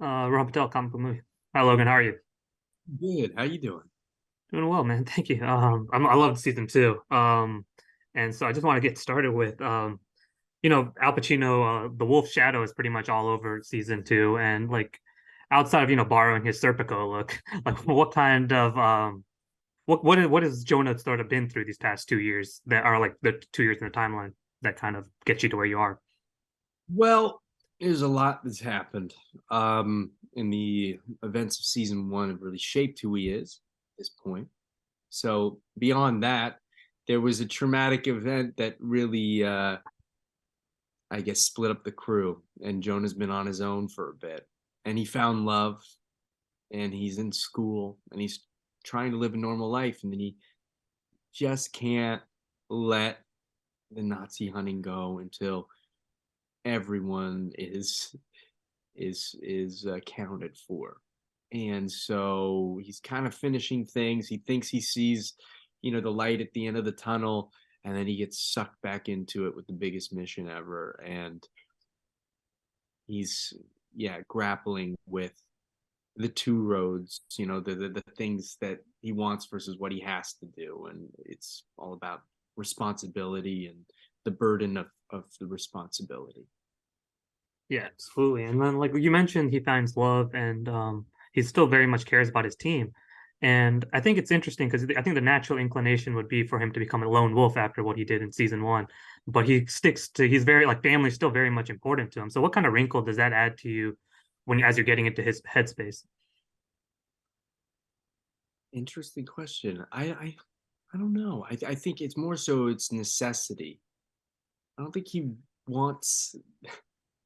Rohan Patel, comic book movie. Hi, Logan. How are you? Good. How you doing? Doing well, man. Thank you. I loved season two. And so I just want to get started with, Al Pacino, the Wolf Shadow is pretty much all over season two, and like outside of borrowing his Serpico look, like what kind of what has Jonah sort of been through these past 2 years that are like the 2 years in the timeline that kind of get you to where you are? Well, there's a lot that's happened. In the events of season one have really shaped who he is at this point. So beyond that, there was a traumatic event that really, I guess, split up the crew. And Jonah's been on his own for a bit, and he found love, and he's in school, and he's trying to live a normal life, and then he just can't let the Nazi hunting go until everyone is accounted for. And so he's kind of finishing things. He thinks he sees, the light at the end of the tunnel, and then he gets sucked back into it with the biggest mission ever. And he's, yeah, grappling with the two roads, the things that he wants versus what he has to do. And it's all about responsibility and the burden of the responsibility. Yeah, absolutely. And then like you mentioned, he finds love and he still very much cares about his team. And I think it's interesting because I think the natural inclination would be for him to become a lone wolf after what he did in season one. But he sticks to he's very like family is still very much important to him. So what kind of wrinkle does that add to you when as you're getting into his headspace? Interesting question. I don't know. I think it's more so it's necessity. I don't think he wants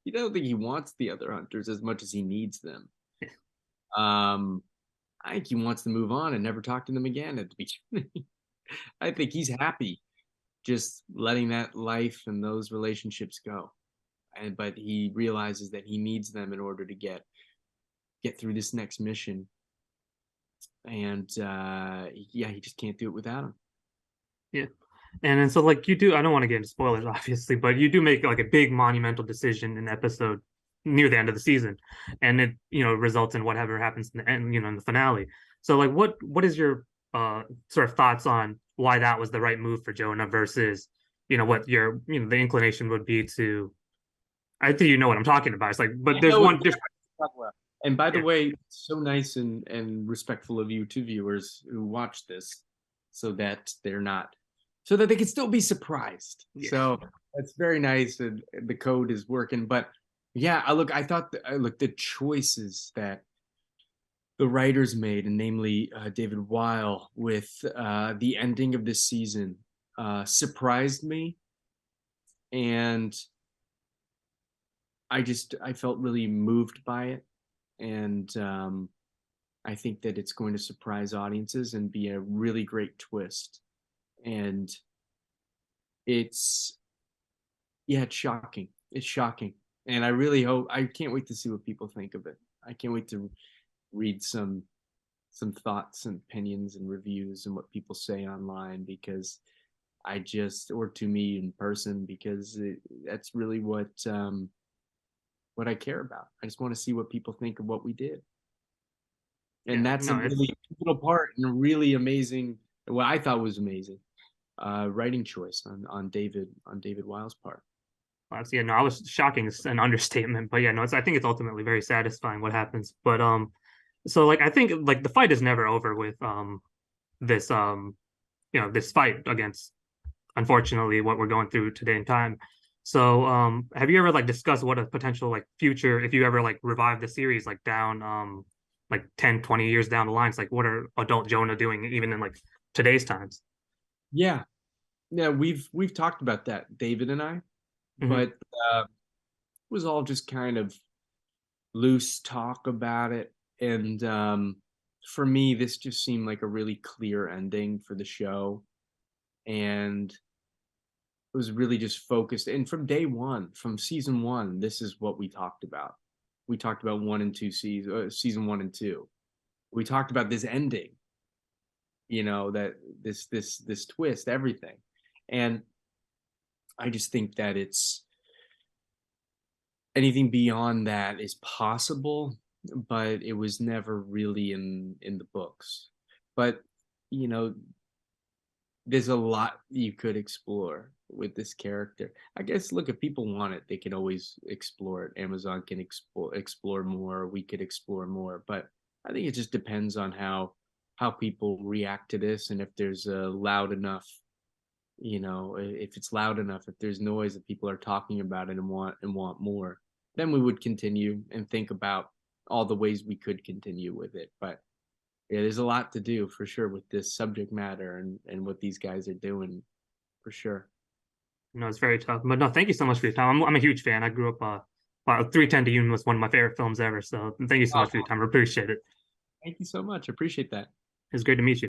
I don't think he wants the other hunters as much as he needs them. Um I think he wants to move on and never talk to them again at the beginning. I think he's happy just letting that life and those relationships go. And but he realizes that he needs them in order to get through this next mission. And yeah, he just can't do it without him. Yeah. And then so like you do, I don't want to get into spoilers, obviously, but you do make like a big monumental decision in episode near the end of the season, and it results in whatever happens in the end, in the finale. So like, what is your sort of thoughts on why that was the right move for Jonah versus what your the inclination would be to? I think you know what I'm talking about. It's like, but I there's know one exactly different. what you're talking about. And by the Yeah, way, so nice and respectful of you to viewers who watch this so that they're not so that they can still be surprised. yeah, So that's very nice and the code is working. But yeah, I thought I look the choices that the writers made, and namely David Weil with the ending of this season surprised me. And I felt really moved by it. And I think that it's going to surprise audiences and be a really great twist. And it's yeah, it's shocking. It's shocking. And I really hope I can't wait to see what people think of it. I can't wait to read some thoughts and opinions and reviews and what people say online because I just or to me in person because that's really what I care about. I just want to see what people think of what we did. And yeah. that's a No, it's really pivotal part and a really amazing what I thought was amazing writing choice on David Weil's part. yeah. No, I was shocking is an understatement, but yeah, no, I think it's ultimately very satisfying what happens. But so like I think like the fight is never over with this this fight against unfortunately what we're going through today in time. So have you ever like discussed what a potential like future if you ever like revive the series like down like 10, 20 years down the lines, like what are adult Jonah doing even in like today's times? Yeah, yeah, we've talked about that, David and I, Hmm. but it was all just kind of loose talk about it. And for me, this just seemed like a really clear ending for the show, and it was really just focused. And from day one, from season one, this is what we talked about. We talked about one and two season one and two. We talked about this ending, that this twist, everything. And I just think that it's anything beyond that is possible. but it was never really in the books. But you know, there's a lot you could explore with this character. I guess look, if people want it, they can always explore it. Amazon can explore more, we could explore more, but I think it just depends on how people react to this and if there's a loud enough, if it's loud enough, if there's noise that people are talking about it and want more, then we would continue and think about all the ways we could continue with it. But yeah, there's a lot to do for sure with this subject matter and what these guys are doing for sure. It's very tough. But no, thank you so much for your time. I'm a huge fan. I grew up 310 to Yuma was one of my favorite films ever. So thank you so Oh, much for your time. I appreciate it. thank you so much. Appreciate that. It's great to meet you.